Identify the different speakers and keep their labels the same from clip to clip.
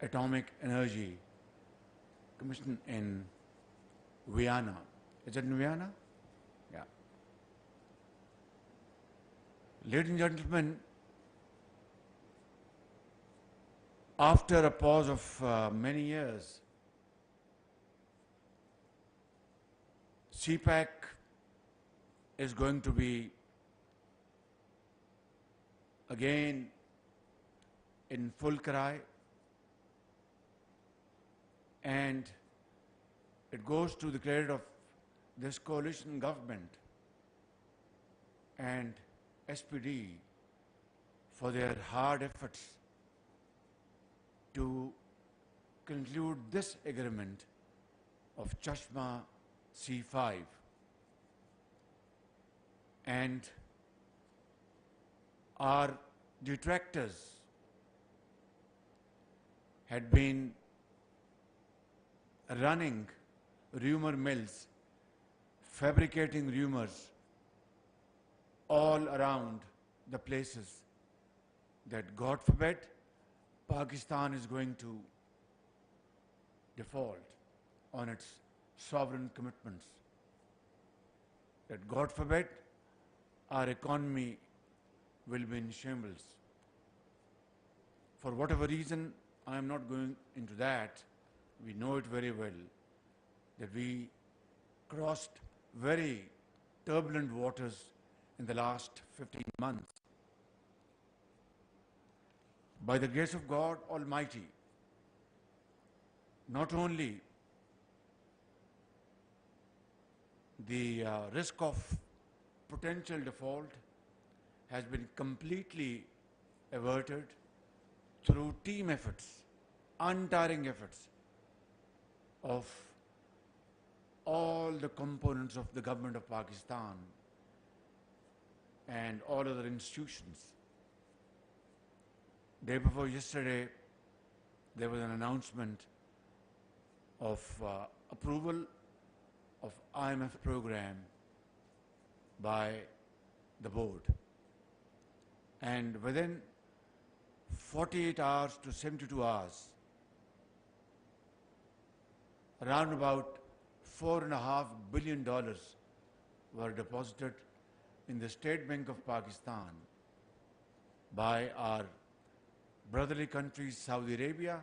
Speaker 1: Atomic Energy Commission in Vienna. Is it in Vienna? Yeah. Ladies and gentlemen, after a pause of many years, CPAC is going to be again in full cry, and it goes to the credit of this coalition government and SPD for their hard efforts to conclude this agreement of Chashma C5. And our detractors had been running rumor mills, fabricating rumors all around the places that, God forbid, Pakistan is going to default on its sovereign commitments, that, God forbid, our economy will be in shambles. For whatever reason, I am not going into that. We know it very well, that we crossed very turbulent waters in the last 15 months. By the grace of God Almighty, not only the risk of potential default has been completely averted through team efforts, untiring efforts of all the components of the government of Pakistan and all other institutions. Day before yesterday, there was an announcement of approval of IMF program by the board. And within 48 hours to 72 hours, around about $4.5 billion were deposited in the State Bank of Pakistan by our brotherly countries Saudi Arabia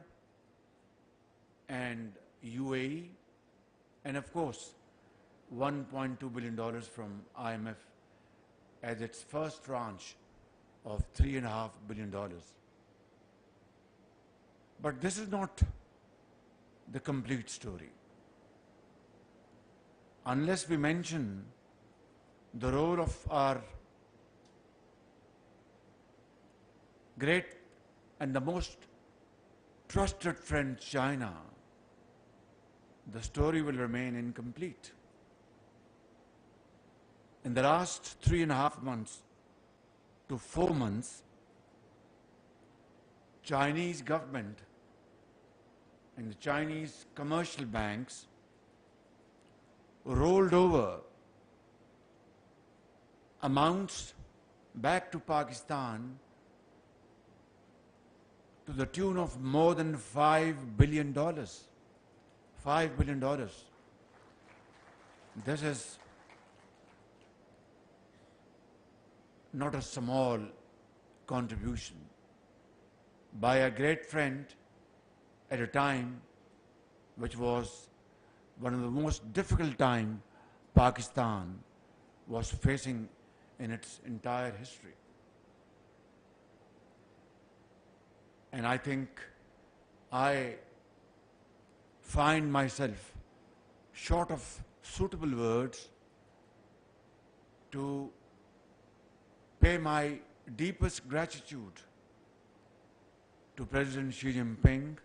Speaker 1: and UAE, and of course $1.2 billion from IMF as its first tranche of $3.5 billion. But this is not the complete story. Unless we mention the role of our great and the most trusted friend China, the story will remain incomplete. In the last 3.5 months to 4 months, Chinese government and the Chinese commercial banks rolled over amounts back to Pakistan to the tune of more than $5 billion. $5 billion. This is not a small contribution by a great friend at a time which was one of the most difficult time Pakistan was facing in its entire history. And I think I find myself short of suitable words to pay my deepest gratitude to President Xi Jinping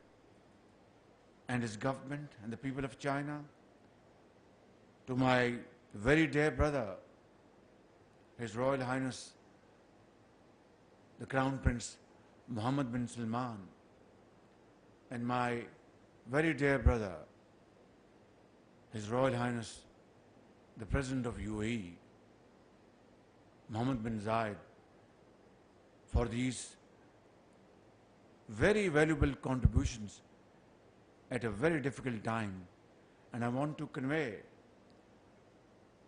Speaker 1: and his government and the people of China, to my very dear brother, His Royal Highness, the Crown Prince Mohammed bin Salman, and my very dear brother, His Royal Highness, the President of UAE, Mohammed bin Zayed, for these very valuable contributions at a very difficult time. And I want to convey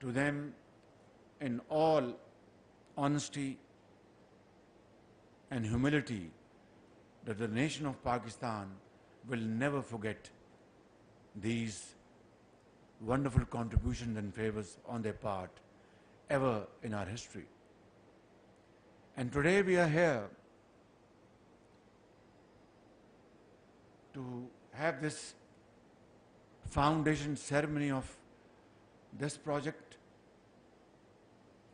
Speaker 1: to them in all honesty and humility that the nation of Pakistan will never forget these wonderful contributions and favors on their part ever in our history. And today we are here to have this foundation ceremony of this project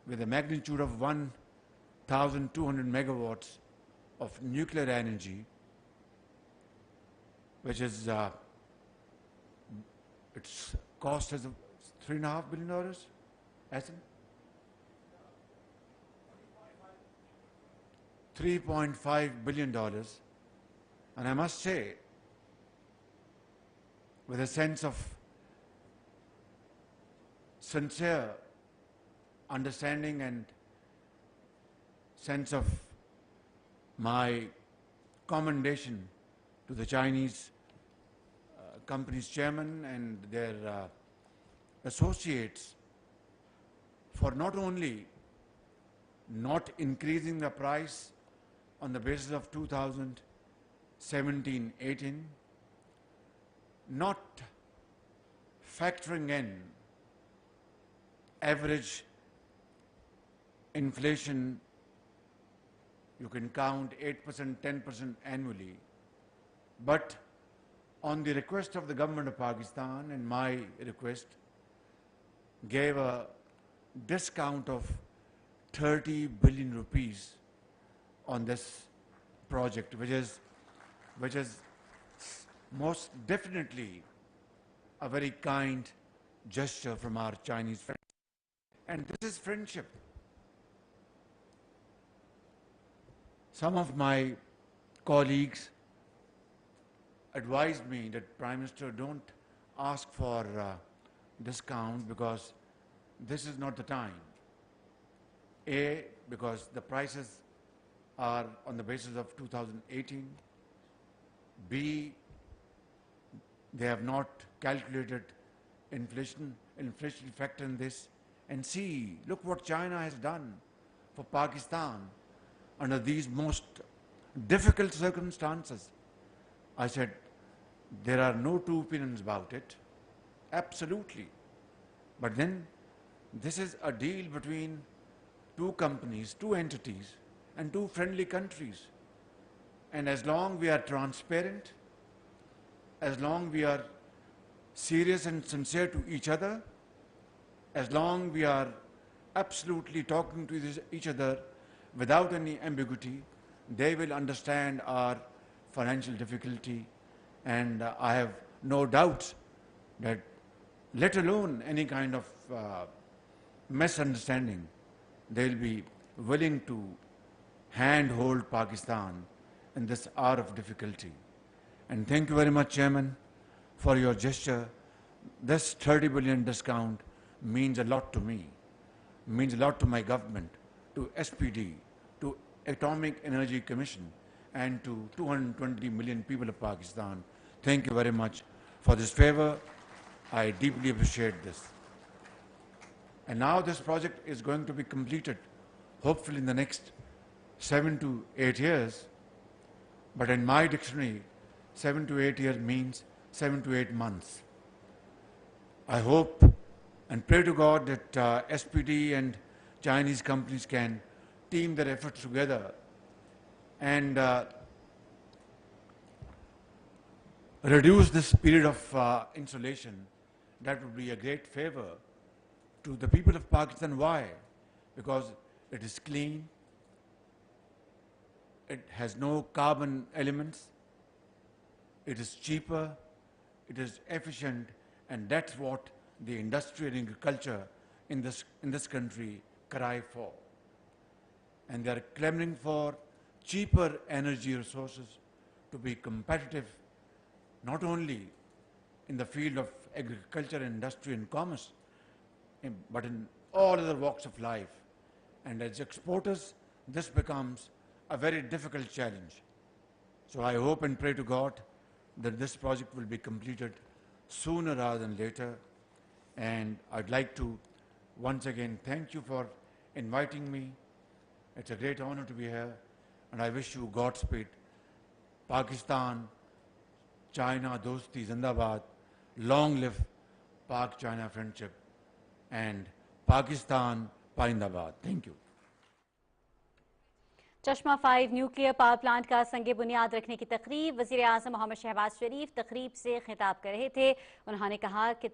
Speaker 1: with a magnitude of 1,200 megawatts of nuclear energy, which is its cost is $3.5 billion. Hasn't? $3.5 billion. And I must say, with a sense of sincere understanding and sense of my commendation to the Chinese company's chairman and their associates for not only not increasing the price on the basis of 2017-18, not factoring in average inflation, you can count 8%, 10% annually, but on the request of the government of Pakistan and my request, gave a discount of 30 billion rupees on this project, which is most definitely a very kind gesture from our Chinese friends. And this is friendship. Some of my colleagues advised me that, Prime Minister, don't ask for discount because this is not the time. A, because the prices are on the basis of 2018. B, they have not calculated inflation factor in this. And C, look what China has done for Pakistan under these most difficult circumstances. I said, there are no two opinions about it. Absolutely. But then, this is a deal between two companies, two entities, and two friendly countries. And as long we are transparent, as long we are serious and sincere to each other, as long we are absolutely talking to each other without any ambiguity, they will understand our financial difficulty. And I have no doubts that, let alone any kind of misunderstanding, they'll be willing to handhold Pakistan in this hour of difficulty. And thank you very much, Chairman, for your gesture. This 30 billion discount means a lot to me, means a lot to my government, to SPD, to Atomic Energy Commission, and to 220 million people of Pakistan. Thank you very much for this favor. I deeply appreciate this. And now this project is going to be completed, hopefully in the next 7 to 8 years. But in my dictionary, 7 to 8 years means 7 to 8 months. I hope and pray to God that SPD and Chinese companies can team their efforts together and reduce this period of insulation. That would be a great favor to the people of Pakistan. Why? Because it is clean, it has no carbon elements, it is cheaper, it is efficient, and that's what the industry and agriculture in this country cry for. And they are clamoring for cheaper energy resources to be competitive, not only in the field of agriculture, industry and commerce, but in all other walks of life. And as exporters, this becomes a very difficult challenge. So I hope and pray to God that this project will be completed sooner rather than later. And I'd like to once again thank you for inviting me. It's a great honor to be here, and I wish you Godspeed. Pakistan, China, Dosti, Zindabad, long live Pak-China friendship, and Pakistan, Paindabad. Thank you.
Speaker 2: चश्मा 5 nuclear power plant का संगे बुनियाद रखने की तकरीब वज़ीर आज़म मोहम्मद शहबाज शरीफ तकरीब से खिताब कर रहे थे। उन्होंने कहा कि